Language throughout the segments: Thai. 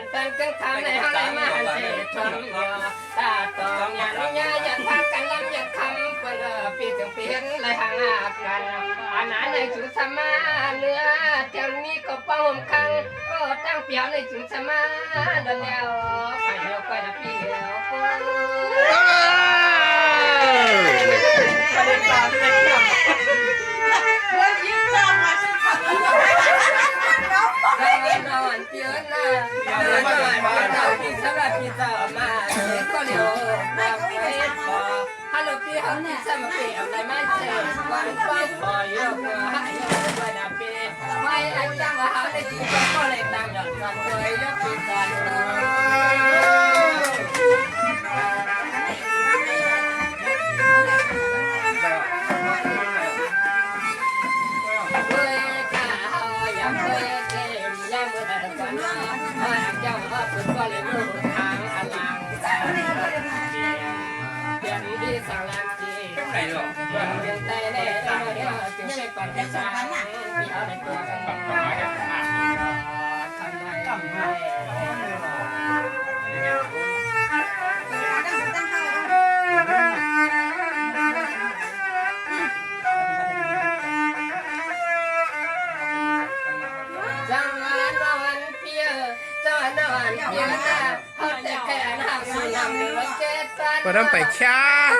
นตันกังคำในห้องไรมาหันเสียชมเดียวตาตองอย่าลุยอย่าพากันลำอย่าคำเปลือปีถึงเปลี่ยนเลยห่างกันอันนั้นในจุดสมาเนื้อเที่ยวนี้ก็ป้องคังก็ตั้งเปียวในจุดสมาเดินแล้วไปเดียวไปนะพี่เดียวประเด็นตาที่ไม่เที่ยวนอนเตียนนะนอนพี่สำหรับพี่ต่อมาก็เลี้ยวบอกไปพอฮัลโหลพี่เขาที่สมัครเป็นอะไรไม่ใช่วันฟังพอเยอะกว่าให้เยอะกว่าดับเป็นไม่อาจารย์ว่าเขาได้จริงก็เลยตามหยอดกันเลยแล้วพี่ต่อก็เลยรู้ทางอลังการเปลี่ยนที่สังลังจีเปลี่ยนใจในเราเนี่ยจึงไม่ปันแค่ช้างมีเอาในตัวกันทำไมก็ต้องไปช้า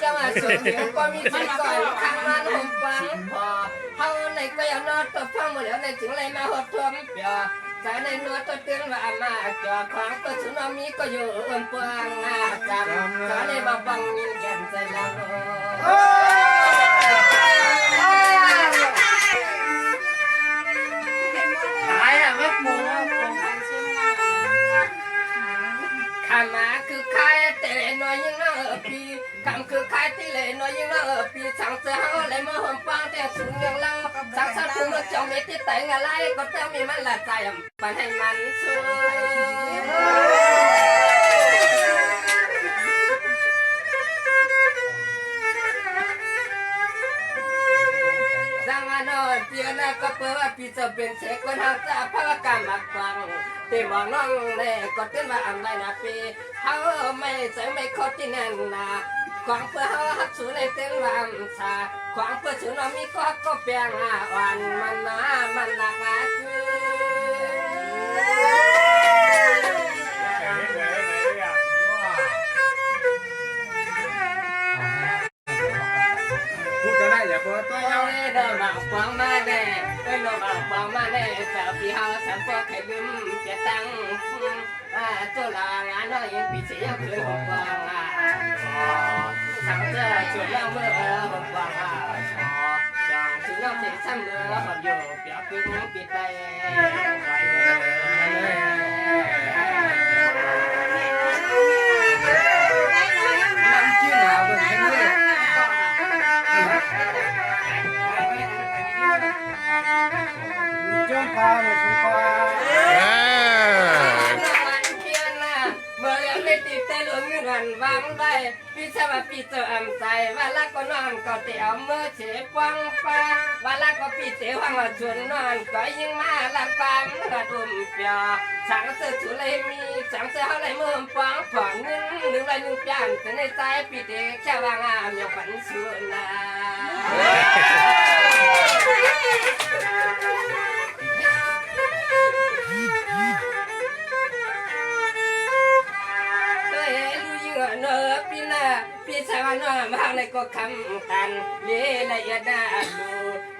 จังหวะสุดเดียวก็มีใจก่อนข้างนั้นผมฟังพอเขาในก็ยังนอนตัวฟังหมดแล้วในถึงเลยมาหดทวมเปียใจในนัวตัวเตือนว่ามาจอของตัวสุนามีก็อยู่ปวงจังใจในมาบังยินแก่นใจเราตายอ่ะไม่หมดแล้วขามาคือใครแต่น้อยยังน่าปีคำคือใครที่เลยน้อยยังน่าปีสั่งเสือเขาเลยมาหอมฟังแต่สูงอย่างเราสั่งสัตว์ผู้มาจองเม็ดที่แต่งอะไรก็เจ้ามีมันละใจปันให้มันสู้เพียงก็เปิดปีจะเป็นเช็คคนหาจะพักการมาฟังตีมองน้องเล่ก็เต้นว่าอะไรนะปีเขาไม่ใช่ไม่คดที่แน่นนะของเพื่อเขาหักสูในเต้นว่าชาของเพื่อสูน้องมีก็เปียงอ่อนมันมามันหนักคืออย่าเปิดตัวเยาว์เดินมาฟังมาแน่เดินมาฟังมาแน่แต่พี่เขาฉันก็แค่ลืมจะตั้งตัวลางานน้อยปีเสียคืนผมฟังสั่งเจอชวนเล่าเมื่อผมฟังจังถึงน้องเสียซ้ำเมื่อผมอยู่เปียกพึ่งปิดไปน้ำจิ้มหนาเป็นแค่นี้จ้องพาไม่สมควรเมื่อยังไม่ติดใจหลงเงินวางได้พี่ชายพี่เจ้าอ่ำใจว่าลักก็นอนก็เตียวเมื่อเฉยฟังฟ้าว่าลักก็พี่เตียวว่าชวนนอนก็ยิ่งมาลักฟังกระดุมเปียสั่งเสือถุเลยมีสั่งเสือเขาเลยมือฟังผ่อนหนึ่งไรหนึ่งจานแต่ในใจพี่เด็กแค่ว่างามยังฝันชวนนะพี่ชายว่าน้องมาในก็คำกันเลี้ยละเอียดน่าดู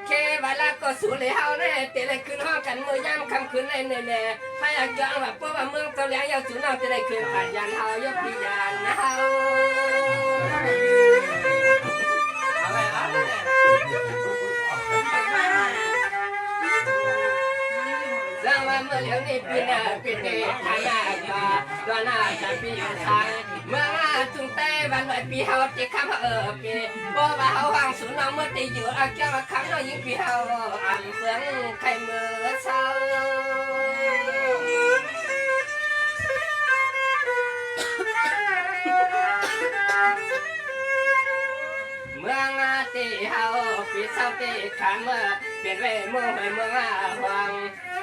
แค่เวลาก็สู้เลยเฮาเนี่ยเตะเลยคืนห้องกันมือยามคำคืนเลยเนี่ยพายากย้อนว่าเพราะว่าเมืองเกาหลียาวสูน้องจะได้คืนผ่านยันเฮายกพี่ยันนะเฮาจังว่าเมื่อเลี้ยงนี่ปีหน้าปีเตะทางหน้าก็ดอนหน้าจะปีอยู่ทางเมื่อจุงเต้วันลอยปีเฮาเจ็บข้ามปีเพราะว่าเฮาห่างสูน้องเมื่อตีอยู่อาเกี่ยวกับคำน้องยิ่งปีเฮาอ่ำเฟืองไข่เมื่อเช้าเมืองตีเฮาปีเช้าตีขาเมื่อเปลี่ยนไปเมืองไปเมืองวัง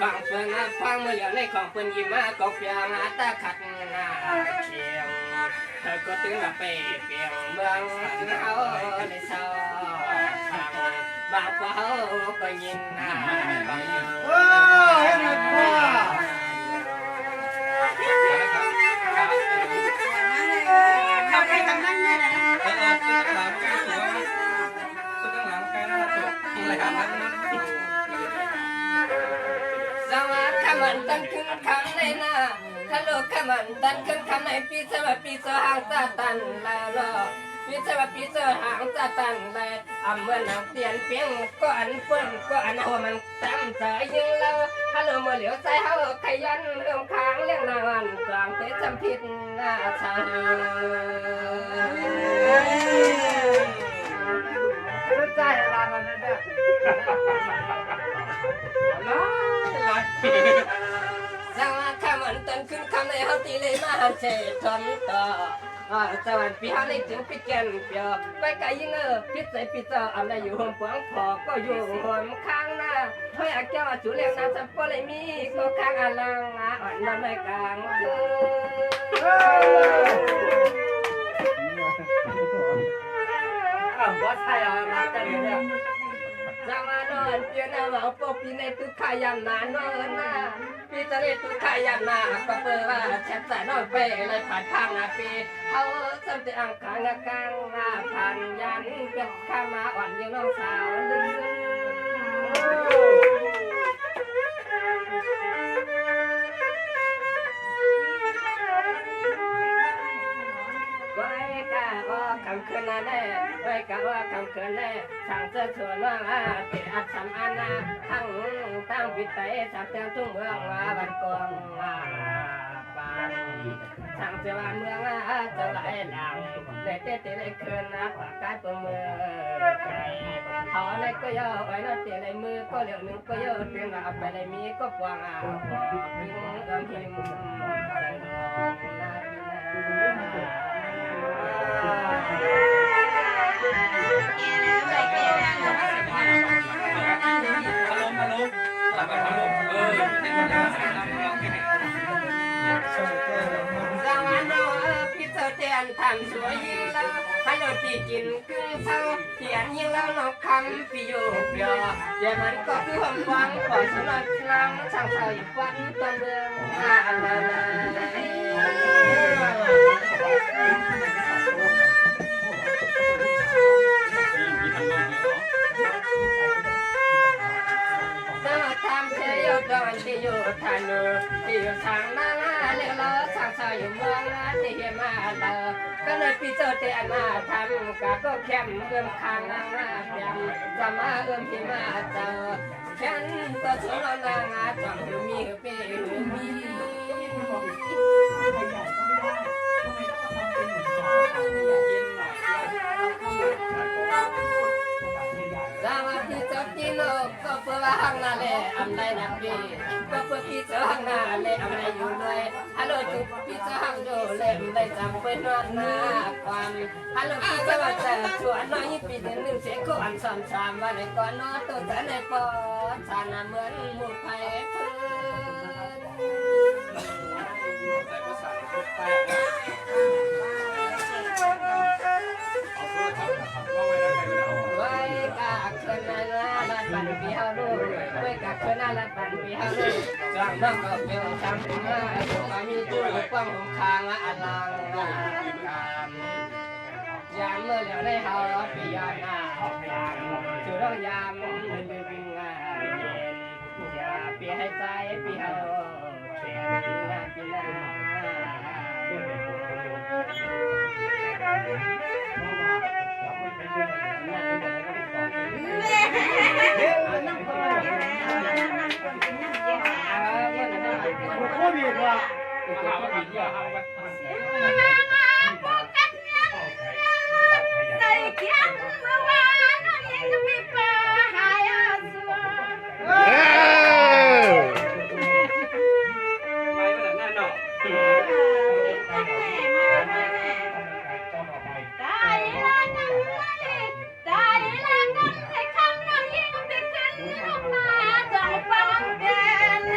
ฟังเพื่อนนะฟังเมื่อเหลียวในของเพื่อนยิ้มมาก็เปียงตาขัดหน้าเคียงเธอก็ตึงไปเปียงเมืองเขาในเศร้าฟังบางเขาก็ยินหน้าฟัง โอ้ยมันว่า ทำใครทำนั่นเนี่ยนะ สวัสดิ์ขมันตันขึ้นคำในหน้าฮัลโหลขมันตันขึ้นคำในปีสวัสดิ์ปีสหางซาตันลาลอปีสวัสดิ์ปีสหางซาตันลาเมื่อนางเตียนเปียงก็อันเปิ้นก็อันหัวมันตั้มใจยิงเราฮัลโหลเมื่อเหลียวใจเฮาขยันเอื้อมค้างเลี้ยงนานกลางเทศพิษหน้าชารู้ใจอะไรมันนั่นเด้อสังขมันตันขึ้นคำในเฮาตีเลยมาเฉยทนต่อสวรรค์ปีเฮาในถึงปีแก่นเปียวไปไกลยิงพิษใส่ปีเจออะไรอยู่ห่มปวงพอก็อยู่ห่มข้างหน้าเฮ้ยอาแก้วจุเลี้ยงน้ำสัมปะเลยมีก็ข้างอลังอ่อนน้ำไม่กลางว่าใช่มาแต่เนี่ยจะมานอนเปียนาว่าปปีในตุขายามนานอนนะปีตะเลตุขายามนาก็เปิดว่าแชทสายนอนไปเลยผ่านทางนาปีเขาสัมติอังคางกลางนาผ่านยันเป็นข้ามาอ่อนยังน้องสาวลึกไว้กะว่าคำคืนนั้นไว้กะว่าคำคืนนั้นช่างเสื้อชวนว่าเตะอัดสำอันทั้งปิดใจสับเตียงทุ่งเมืองบันกองปานช่างเสื้อเมืองจะไหลหลังเลยเตะเลยคืนปากกาตัวมือใครเขาเลยก็ย่อไว้นอเตะเลยมือก็เหลียวหนึ่งก็ย่อเตียงไปเลยมีก็ปวงพอพิงกำหิมใส่ดองนาทำสวยยิ่งแล้วฮัลโหลตีกินกึ่งเศร้าเขียนยิ่งแล้วน้องคำปีโยกยอเดี๋ยวมันก็คือความหวังขอสนองครั้งช่างเศร้าอยู่วันต้นเมืองทำเสียอยู่ตอนที่อยู่ทานุที่อยู่ทางนั้นเลี้ยงล้อช่างเศร้าอยู่เมืองที่เฮียมาเลอก็เลยปีเจอเตะมาทำกะก็แคมเอื้อมคางนางแคมจะมาเอื้อมที่มาเจอฉันตัวสนนางจอมอยู่มีเปย์มีสวัสดีเจ้าจีโน่ก็เพื่อว่าห้างนาเลอำไรนักดีก็เพื่อพี่เจ้าห้างนาเลอำไรอยู่เลยฮัลโหลจุดพี่เจ้าห้างโดเลมได้จำเป็นวันหน้าความฮัลโหลพี่เจ้าว่าจะชวนน้อยปีหนึ่งเสียก็อันซ้ำซ้ำว่าในก่อนนอนตัวแต่ในปอดชานาเหมือนหมูไผ่เพื่ไว้กะเกินนาละปันปีฮาลูไว้กะเกินนาละปันปีฮาลูจังน้องก็เป็นจำถึงมามีตัวกว้างคางอลังยามเมื่อเหลียวในเฮาปียาหน้าจุดร้องยามลืมงานเย็นอย่าปีให้ใจปีเฮาเขียนปีหน้าโคตรดีว่ะ ใส่เขียนเมื่อวานนี้จะมีปลาหายสัว ไม่ขนาดนั้นหรอก ตายละกันตายละกันให้คำนั้นยิ่งไปขึ้นลงมาจองฟังแกน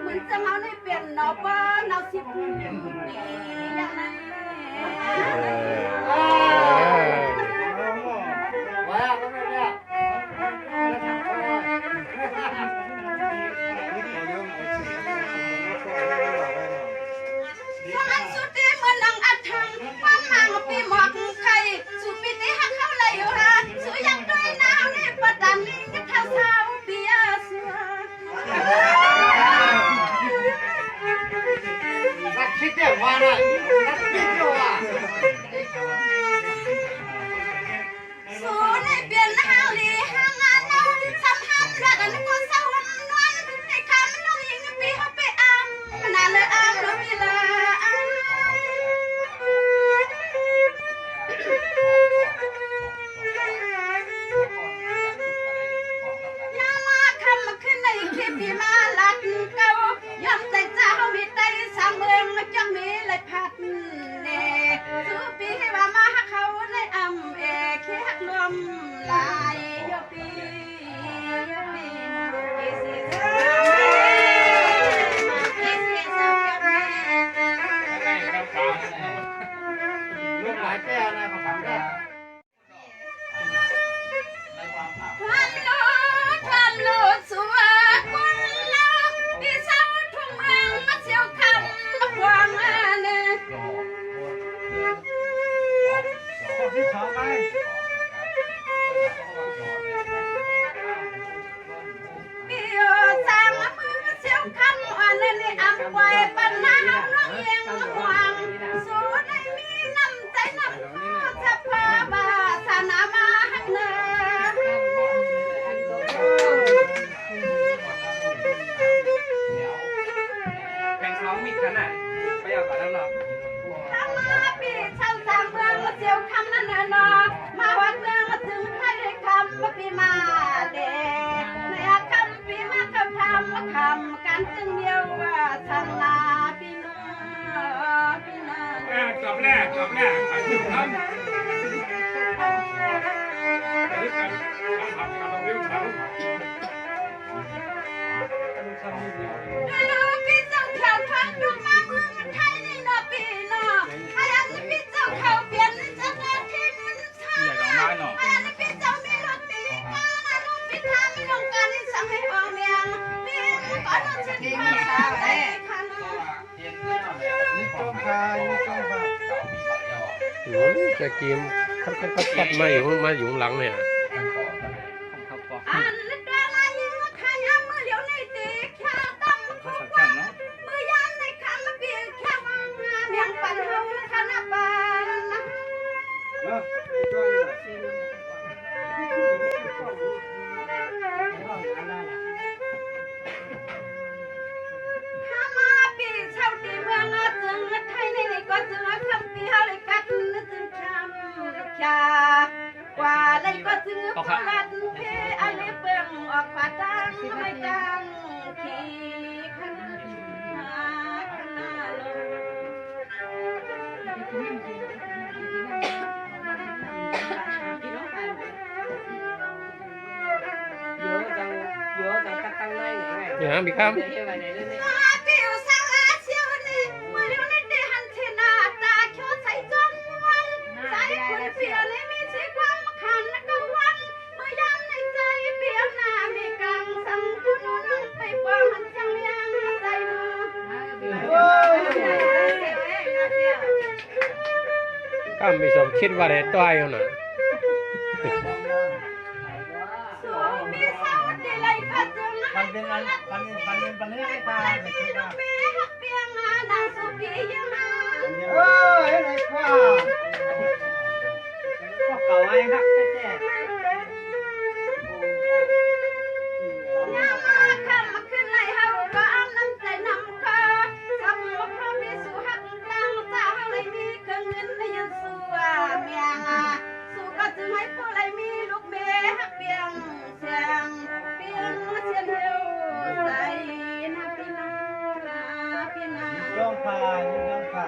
มันจะเอาในเปลี่ยนนอปนอสิบปีอย่างนั้น ว่าก็ไม่ได้ มันสุดที่มันนังอัดทังความหางปีหมอกไข่สุปีนี้หักเข้าเลยอยู่ฮะสุยังด้วยหนาวนี่ประดันนี่เท้าเท้าเบียเสือ นักคิดเด็กว่าน่ะนักคิดเดียวอ่ะ สูในเปลี่ยนหางลีหางงานเนาสำคัญรักกันก็เศร้าวันนวลไอ้คำน้องยิงปีเขาไปอ้ำมันน่าเลยอ้ำแล้วมีละน้ามาคำมาขึ้นในคลิปพี่มาลัดเก่ายอมใจเจ้ามีใจสามเมืองจังมีเลยพัดเน่สูปีให้ว่ามาหักเขาในอ้ำเอแค่หักลมลายยปียปีอีสิสามอีสิสาม ลูกหลายแก้วนะมาทำได้ พันโลสุวรรณกุลลาพี่สาวทุ่งเมืองมาเที่ยวคำมาควางเน่ ข้อที่สองไง พี่สร้างมือเที่ยวคำอันนี้อับไว้ปัญหาน้องเองมาควางสู้ได้มีน้ำใจน้ำจะพาบาสนามาหักเนื้อ แข่งท้องมีขนาดไปเอาก่อนแล้วหรอ ข้ามาปีชาวสามเมืองมาเที่ยวคำนั่นเนาะมาวัดเมืองมาถึงใครได้คำมาปีมาเด็กในคำปีมาคำมาคำกันจึงเดียวว่าทางลาปีนาปีนา จบแล้วไปถึงทำแต่ด้วยกันทำการเลี้ยงเขา พี่เจ้าข่าวทางดวงมาเมืองไทยนี่เนาะปีเนาะไอ้อันนี้พี่เจ้าข่าวเปลี่ยนจะแท้ที่เงินชาไอ้อันนี้พี่เจ้ามีรถปีการลูกพี่ทางไม่ต้องการที่สั่งให้ออกเมียงพี่ก็ต้องเช็ดผ้าสาวใจคัน นี่จงพานี่จงพา จะกิมเขาตัดมาอยู่หลังเนี่ย อันนี้ดารายิ่งมาขายมือเหลียวในตีแค่ตั้งมือยามในคำมาเปลี่ยนแค่วางเมียงปันเฮาคณะปานนะ ถ้ามาปีเช่าตีเมืองจึงไทยในนี่ก็จึงคำปีเฮาเลยกัดจึงคำชากว่าเลยก็จึงกัดเพอะไรเบิ่งออกผาดังไม่ดังขี่ขนาลเยอะจังตั้งได้หรือไง อย่างนั้นพี่ครับ เดี๋ยวไปไหนเรื่องนี้ มาปิวสังอาเชียวนี่เมื่อเลี้ยวในเดหันเทนาตาเขียวใส่จอมวันใส่คุณเปียเลยมีสีความขันและกังวันเมื่อยามในใจเปียหน้ามีกังสังคุณนุ่งไปปองหันจังยังใจเนาะ ข้ามไปสมคิดว่าได้ต้อยอยู่น่ะ สูมีสาวดีเลยก็จึง ปันเป็นอันปันเรื่องไอ้ตา มีลูกเปียหักเปียงนางสุปียังมา เฮ้ยไอ้ข้าก็เก่าไอ้ฮักแท้ ยามมาคำมาขึ้นไล่เฮาก็เอาน้ำใจนำคอสำหรับพระมีสู่หักดังเจ้าเลยมีเครื่องเงินในยันสู่เมียงสู่ก็จึงให้ผู้ไรมีลูกเมียหักเปียงเสียงเปียงเสียงเดียวใจนะพี่นาพี่นา ๆจงพานี่จงพา